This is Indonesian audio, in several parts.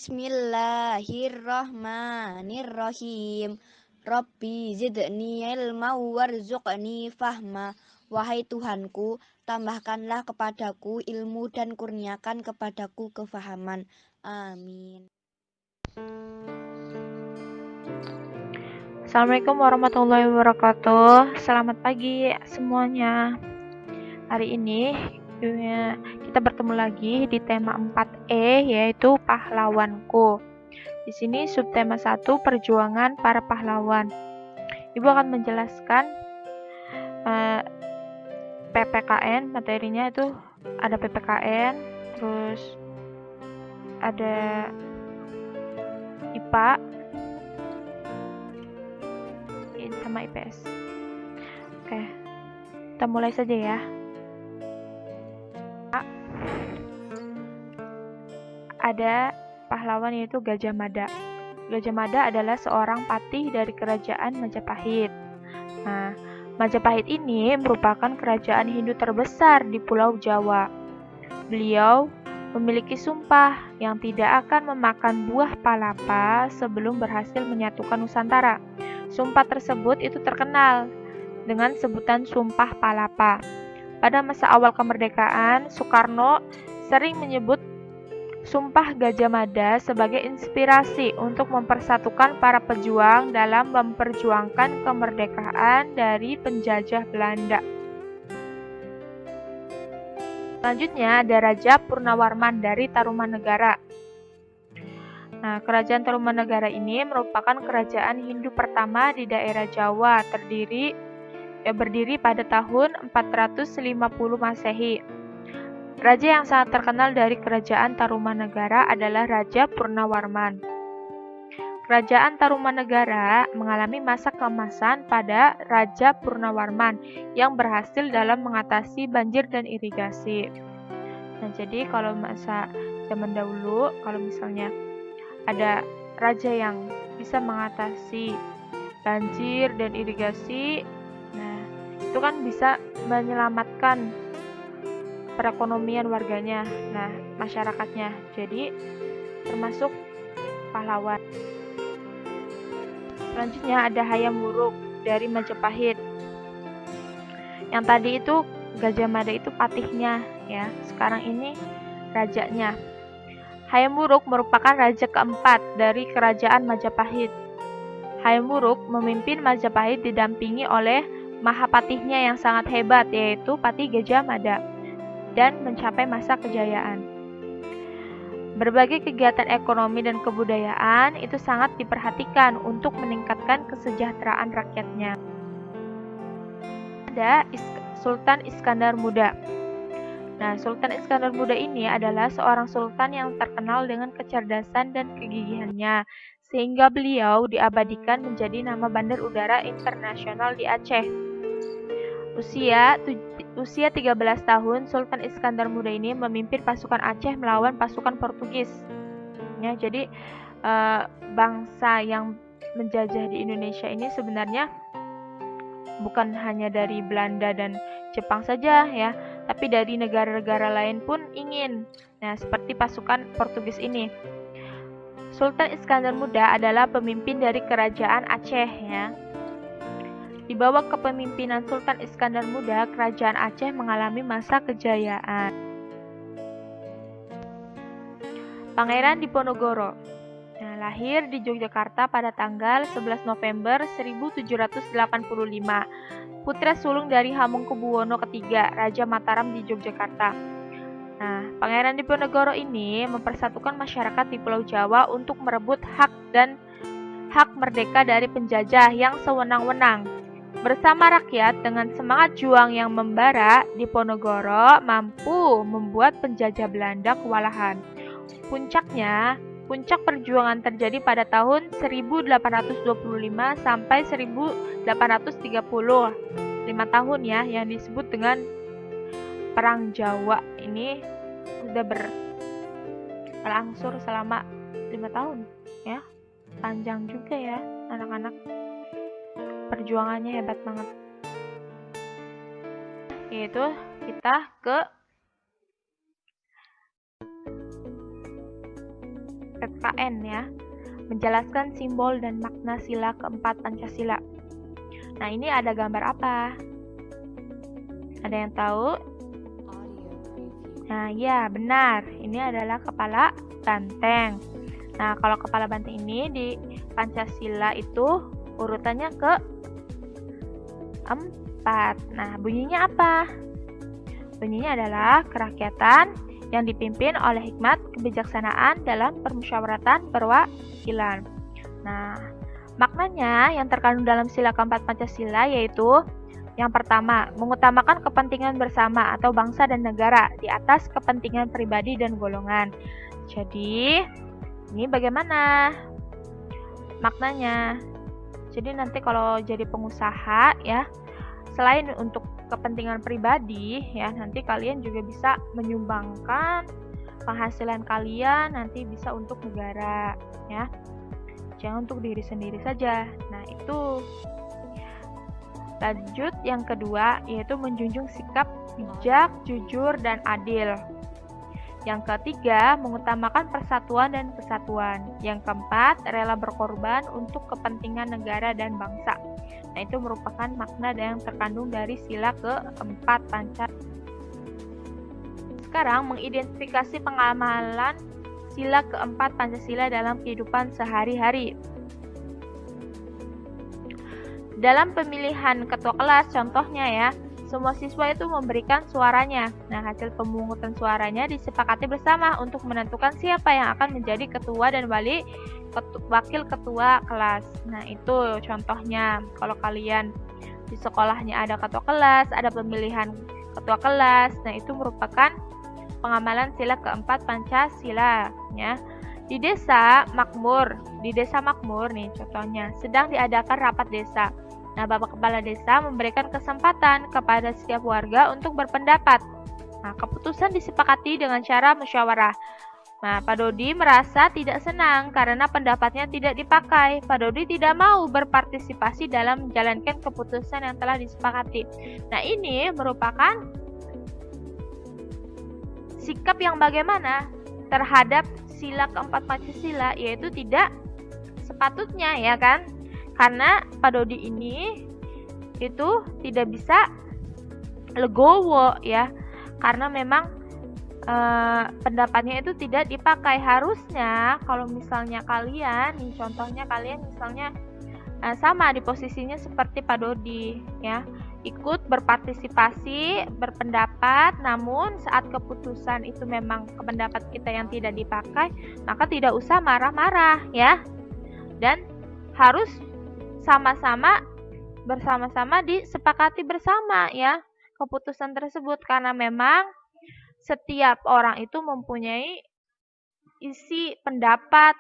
Bismillahirrahmanirrahim. Rabbi zidni ilma warzuqni fahma. Wahai Tuhanku, tambahkanlah kepadaku ilmu dan kurniakan kepadaku kefahaman. Amin. Assalamualaikum warahmatullahi wabarakatuh. Selamat pagi semuanya. Hari ini kita bertemu lagi di tema 4E, yaitu pahlawanku. Di sini subtema 1, perjuangan para pahlawan. Ibu akan menjelaskan PPKN, materinya itu ada PPKN, terus ada IPA sama IPS. Oke, kita mulai saja ya. Ada pahlawan yaitu Gajah Mada. Gajah Mada adalah seorang patih dari kerajaan Majapahit. Nah, Majapahit ini merupakan kerajaan Hindu terbesar di Pulau Jawa. Beliau memiliki sumpah yang tidak akan memakan buah palapa sebelum berhasil menyatukan Nusantara. Sumpah tersebut itu terkenal dengan sebutan Sumpah Palapa. Pada masa awal kemerdekaan, Soekarno sering menyebut Sumpah Gajah Mada sebagai inspirasi untuk mempersatukan para pejuang dalam memperjuangkan kemerdekaan dari penjajah Belanda. Selanjutnya ada Raja Purnawarman dari Tarumanegara. Nah, kerajaan Tarumanegara ini merupakan kerajaan Hindu pertama di daerah Jawa, berdiri pada tahun 450 Masehi. Raja yang sangat terkenal dari kerajaan Tarumanegara adalah Raja Purnawarman. Kerajaan Tarumanegara mengalami masa keemasan pada Raja Purnawarman yang berhasil dalam mengatasi banjir dan irigasi. Nah, jadi kalau masa zaman dahulu, kalau misalnya ada raja yang bisa mengatasi banjir dan irigasi, nah itu kan bisa menyelamatkan perekonomian warganya, nah masyarakatnya, jadi termasuk pahlawan. Selanjutnya ada Hayam Wuruk dari Majapahit. Yang tadi itu Gajah Mada itu patihnya ya, sekarang ini rajanya. Hayam Wuruk merupakan raja keempat dari kerajaan Majapahit. Hayam Wuruk memimpin Majapahit didampingi oleh mahapatihnya yang sangat hebat, yaitu Patih Gajah Mada, dan mencapai masa kejayaan. Berbagai kegiatan ekonomi dan kebudayaan itu sangat diperhatikan untuk meningkatkan kesejahteraan rakyatnya. Ada Sultan Iskandar Muda. Nah, Sultan Iskandar Muda ini adalah seorang sultan yang terkenal dengan kecerdasan dan kegigihannya, sehingga beliau diabadikan menjadi nama bandar udara internasional di Aceh. Usia 13 tahun, Sultan Iskandar Muda ini memimpin pasukan Aceh melawan pasukan Portugis. Ya, jadi bangsa yang menjajah di Indonesia ini sebenarnya bukan hanya dari Belanda dan Jepang saja ya, tapi dari negara-negara lain pun ingin. Nah, seperti pasukan Portugis ini. Sultan Iskandar Muda adalah pemimpin dari kerajaan Aceh ya. Di bawah kepemimpinan Sultan Iskandar Muda, kerajaan Aceh mengalami masa kejayaan. Pangeran Diponegoro. Nah, lahir di Yogyakarta pada tanggal 11 November 1785. Putra sulung dari Hamengkubuwono III, Raja Mataram di Yogyakarta. Nah, Pangeran Diponegoro ini mempersatukan masyarakat di Pulau Jawa untuk merebut hak merdeka dari penjajah yang sewenang-wenang. Bersama rakyat dengan semangat juang yang membara, Diponegoro mampu membuat penjajah Belanda kewalahan. Puncak perjuangan terjadi pada tahun 1825 sampai 1830. 5 tahun ya, yang disebut dengan Perang Jawa ini sudah berlangsung selama 5 tahun ya. Panjang juga ya, anak-anak. Perjuangannya hebat banget. Yaitu kita ke KKN ya, menjelaskan simbol dan makna sila keempat Pancasila. Nah, ini ada gambar apa? Ada yang tahu? Nah, ya benar. Ini adalah kepala banteng. Nah, kalau kepala banteng ini di Pancasila itu urutannya ke-4. Nah, bunyinya apa? Bunyinya adalah kerakyatan yang dipimpin oleh hikmat kebijaksanaan dalam permusyawaratan perwakilan. Nah, maknanya yang terkandung dalam sila keempat Pancasila yaitu yang pertama, mengutamakan kepentingan bersama atau bangsa dan negara di atas kepentingan pribadi dan golongan. Jadi, ini bagaimana maknanya? Jadi nanti kalau jadi pengusaha ya, selain untuk kepentingan pribadi ya, nanti kalian juga bisa menyumbangkan penghasilan kalian nanti bisa untuk negara ya. Jangan untuk diri sendiri saja. Nah, itu. Lanjut yang kedua yaitu menjunjung sikap bijak, jujur, dan adil. Yang ketiga, mengutamakan persatuan dan kesatuan. Yang keempat, rela berkorban untuk kepentingan negara dan bangsa. Nah, itu merupakan makna yang terkandung dari sila keempat Pancasila. Sekarang, mengidentifikasi pengamalan sila keempat Pancasila dalam kehidupan sehari-hari. Dalam pemilihan ketua kelas, contohnya ya, semua siswa itu memberikan suaranya. Nah, hasil pemungutan suaranya disepakati bersama untuk menentukan siapa yang akan menjadi ketua dan wakil ketua kelas. Nah, itu contohnya. Kalau kalian di sekolahnya ada ketua kelas, ada pemilihan ketua kelas, nah itu merupakan pengamalan sila keempat Pancasila ya. Di desa makmur nih contohnya, sedang diadakan rapat desa. Nah, Bapak Kepala Desa memberikan kesempatan kepada setiap warga untuk berpendapat. Nah, keputusan disepakati dengan cara musyawarah. Nah, Pak Dodi merasa tidak senang karena pendapatnya tidak dipakai. Pak Dodi tidak mau berpartisipasi dalam menjalankan keputusan yang telah disepakati. Nah, ini merupakan sikap yang bagaimana terhadap sila keempat Pancasila, yaitu tidak sepatutnya ya kan? Karena Pak Dodi ini itu tidak bisa legowo ya, karena memang pendapatnya itu tidak dipakai. Harusnya kalau misalnya kalian nih, contohnya kalian misalnya sama di posisinya seperti Pak Dodi ya, ikut berpartisipasi, berpendapat, namun saat keputusan itu memang pendapat kita yang tidak dipakai, maka tidak usah marah-marah ya, dan harus bersama-sama disepakati bersama ya keputusan tersebut, karena memang setiap orang itu mempunyai isi pendapat,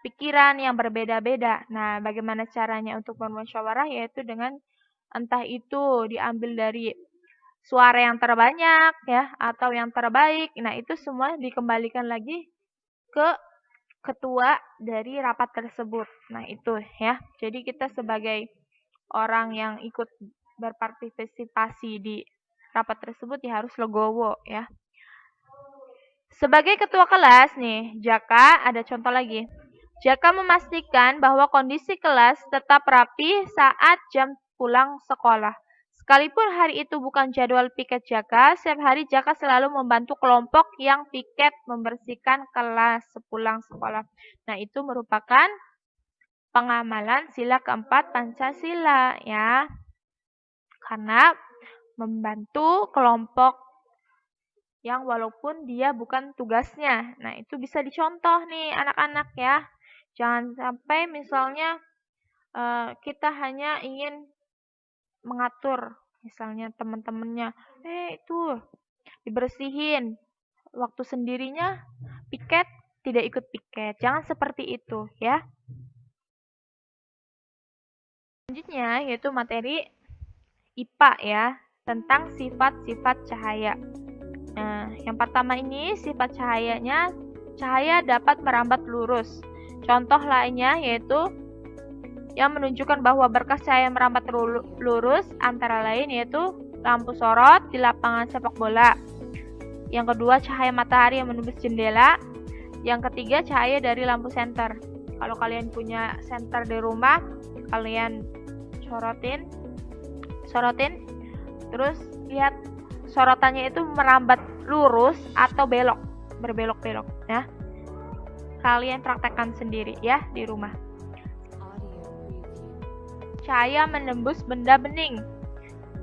pikiran yang berbeda-beda. Nah, bagaimana caranya untuk bermusyawarah, yaitu dengan entah itu diambil dari suara yang terbanyak ya atau yang terbaik. Nah, itu semua dikembalikan lagi ke ketua dari rapat tersebut. Nah, itu ya. Jadi kita sebagai orang yang ikut berpartisipasi di rapat tersebut ya harus legowo ya. Sebagai ketua kelas nih, Jaka ada contoh lagi. Jaka memastikan bahwa kondisi kelas tetap rapi saat jam pulang sekolah. Sekalipun hari itu bukan jadwal piket Jaka, setiap hari Jaka selalu membantu kelompok yang piket membersihkan kelas sepulang sekolah. Nah, itu merupakan pengamalan sila keempat Pancasila ya. Karena membantu kelompok yang walaupun dia bukan tugasnya. Nah, itu bisa dicontoh nih anak-anak ya. Jangan sampai misalnya kita hanya ingin mengatur misalnya teman-temannya, itu dibersihin, waktu sendirinya piket tidak ikut piket. Jangan seperti itu ya. Selanjutnya yaitu materi IPA ya, tentang sifat-sifat cahaya. Nah, yang pertama ini sifat cahayanya, cahaya dapat merambat lurus. Contoh lainnya yaitu yang menunjukkan bahwa berkas cahaya merambat lurus antara lain yaitu lampu sorot di lapangan sepak bola. Yang kedua, cahaya matahari yang menembus jendela. Yang ketiga, cahaya dari lampu senter. Kalau kalian punya senter di rumah, kalian sorotin, terus lihat sorotannya itu merambat lurus atau berbelok-belok. Nah, kalian praktekkan sendiri ya di rumah. Cahaya menembus benda bening.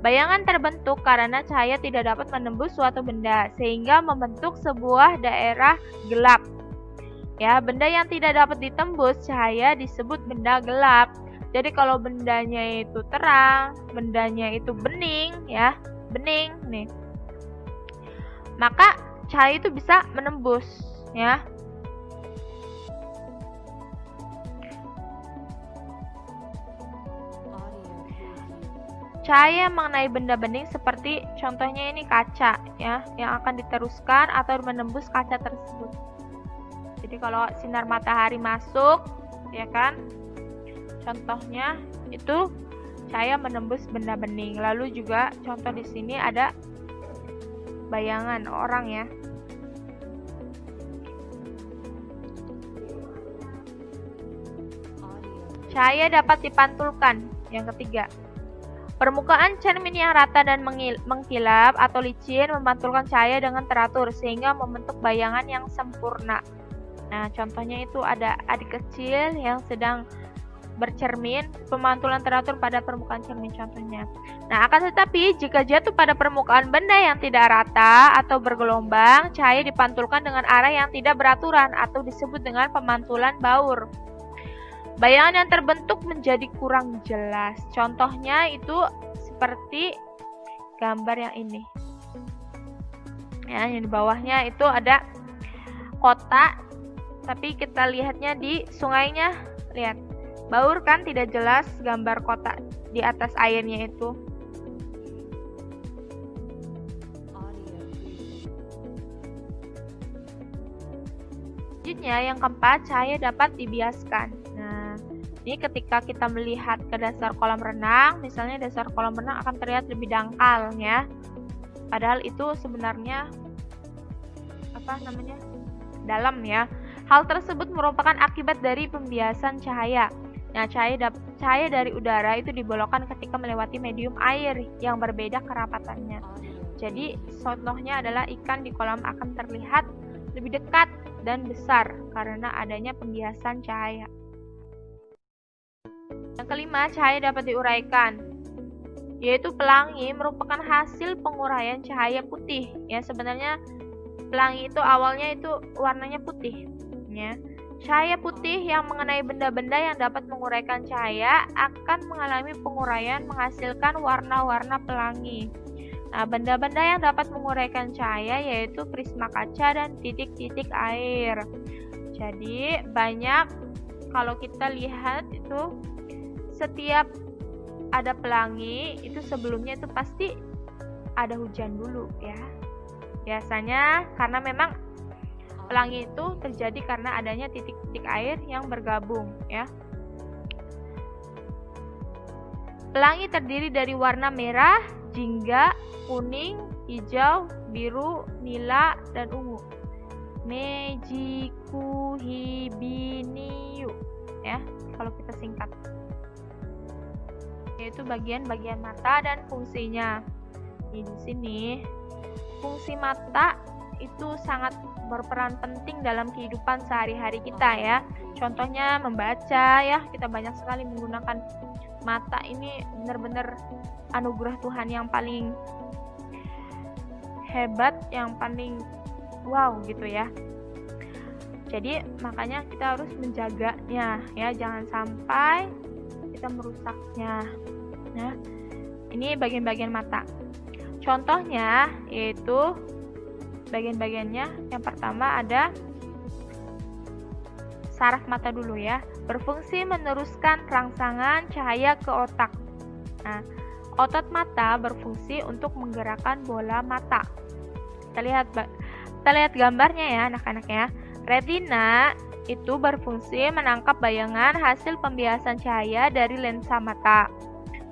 Bayangan terbentuk karena cahaya tidak dapat menembus suatu benda, sehingga membentuk sebuah daerah gelap. Ya, benda yang tidak dapat ditembus cahaya disebut benda gelap. Jadi kalau bendanya itu terang, bendanya itu bening, ya, bening nih, maka cahaya itu bisa menembus, ya. Cahaya mengenai benda bening seperti contohnya ini kaca, ya, yang akan diteruskan atau menembus kaca tersebut. Jadi kalau sinar matahari masuk, ya kan, contohnya itu cahaya menembus benda bening. Lalu juga contoh di sini ada bayangan orang, ya. Cahaya dapat dipantulkan. Yang ketiga, permukaan cermin yang rata dan mengkilap atau licin memantulkan cahaya dengan teratur sehingga membentuk bayangan yang sempurna. Nah, contohnya itu ada adik kecil yang sedang bercermin, pemantulan teratur pada permukaan cermin contohnya. Nah, akan tetapi jika jatuh pada permukaan benda yang tidak rata atau bergelombang, cahaya dipantulkan dengan arah yang tidak beraturan atau disebut dengan pemantulan baur. Bayangan yang terbentuk menjadi kurang jelas. Contohnya itu seperti gambar yang ini. Ya, yang di bawahnya itu ada kota, tapi kita lihatnya di sungainya. Lihat, baur kan tidak jelas gambar kota di atas airnya itu. Selanjutnya yang keempat, cahaya dapat dibiaskan. Nah, ini ketika kita melihat ke dasar kolam renang, misalnya dasar kolam renang akan terlihat lebih dangkal, ya. Padahal itu sebenarnya dalam, ya. Hal tersebut merupakan akibat dari pembiasan cahaya. Nah, cahaya dari udara itu dibolokkan ketika melewati medium air yang berbeda kerapatannya. Jadi, contohnya adalah ikan di kolam akan terlihat lebih dekat dan besar karena adanya pembiasan cahaya. Yang kelima, cahaya dapat diuraikan, yaitu pelangi merupakan hasil penguraian cahaya putih. Ya, sebenarnya pelangi itu awalnya itu warnanya putih. Ya. Cahaya putih yang mengenai benda-benda yang dapat menguraikan cahaya akan mengalami penguraian menghasilkan warna-warna pelangi. Nah, benda-benda yang dapat menguraikan cahaya yaitu prisma kaca dan titik-titik air. Jadi banyak, kalau kita lihat itu setiap ada pelangi itu sebelumnya itu pasti ada hujan dulu, ya. Biasanya karena memang pelangi itu terjadi karena adanya titik-titik air yang bergabung, ya. Pelangi terdiri dari warna merah, jingga, kuning, hijau, biru, nila, dan ungu. Mejiku hibiniu, ya, kalau kita singkat. Yaitu bagian-bagian mata dan fungsinya. Di sini fungsi mata itu sangat berperan penting dalam kehidupan sehari-hari kita, ya. Contohnya membaca, ya, kita banyak sekali menggunakan mata. Ini benar-benar anugerah Tuhan yang paling hebat, yang paling wow gitu, ya. Jadi makanya kita harus menjaganya, ya, jangan sampai kita merusaknya. Nah, ini bagian-bagian mata. Contohnya yaitu bagian-bagiannya, yang pertama ada saraf mata dulu, ya. Berfungsi meneruskan rangsangan cahaya ke otak. Nah, otot mata berfungsi untuk menggerakkan bola mata. Kita lihat gambarnya, ya, anak-anak, ya. Retina itu berfungsi menangkap bayangan hasil pembiasan cahaya dari lensa mata.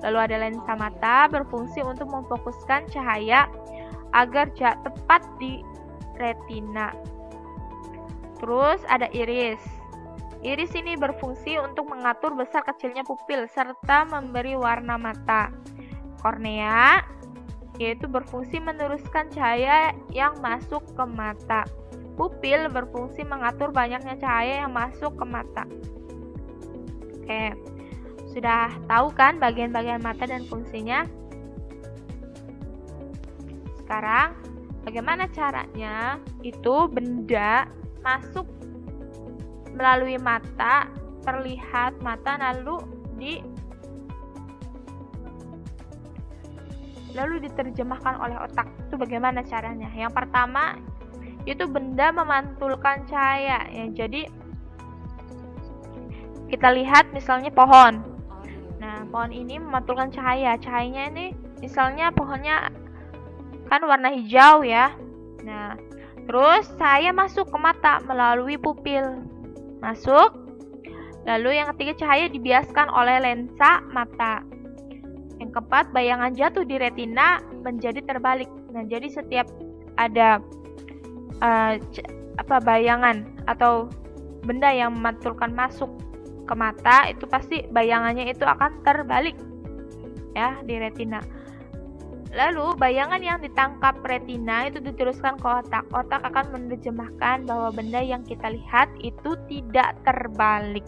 Lalu ada lensa mata berfungsi untuk memfokuskan cahaya agar tepat di retina. Terus ada iris. Iris ini berfungsi untuk mengatur besar kecilnya pupil serta memberi warna mata. Kornea yaitu berfungsi meneruskan cahaya yang masuk ke mata. Pupil berfungsi mengatur banyaknya cahaya yang masuk ke mata. Oke, sudah tahu kan bagian-bagian mata dan fungsinya? Sekarang, bagaimana caranya itu benda masuk melalui mata, terlihat mata, lalu diterjemahkan oleh otak. Itu bagaimana caranya? Yang pertama, itu benda memantulkan cahaya ya. Jadi kita lihat misalnya pohon. Nah, pohon ini memantulkan cahaya. Cahayanya ini misalnya pohonnya kan warna hijau ya. Nah, terus cahaya masuk ke mata melalui pupil. Masuk. Lalu yang ketiga, cahaya dibiaskan oleh lensa mata. Yang keempat, bayangan jatuh di retina menjadi terbalik. Nah, jadi setiap ada bayangan atau benda yang memantulkan masuk ke mata, itu pasti bayangannya itu akan terbalik ya di retina. Lalu bayangan yang ditangkap retina itu diteruskan ke otak. Otak akan menerjemahkan bahwa benda yang kita lihat itu tidak terbalik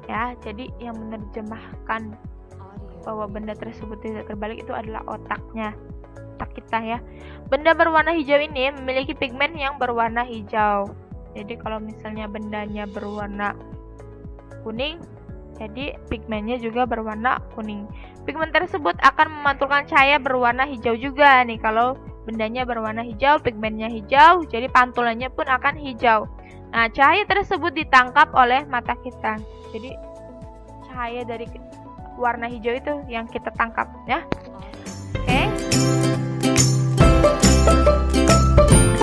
ya. Jadi yang menerjemahkan bahwa benda tersebut tidak terbalik itu adalah otaknya, otak kita ya. Benda berwarna hijau ini memiliki pigmen yang berwarna hijau. Jadi kalau misalnya bendanya berwarna kuning, jadi pigmennya juga berwarna kuning. Pigmen tersebut akan memantulkan cahaya berwarna hijau juga nih. Kalau bendanya berwarna hijau, pigmennya hijau, jadi pantulannya pun akan hijau. Nah, cahaya tersebut ditangkap oleh mata kita. Jadi cahaya dari warna hijau itu yang kita tangkap ya. Oke.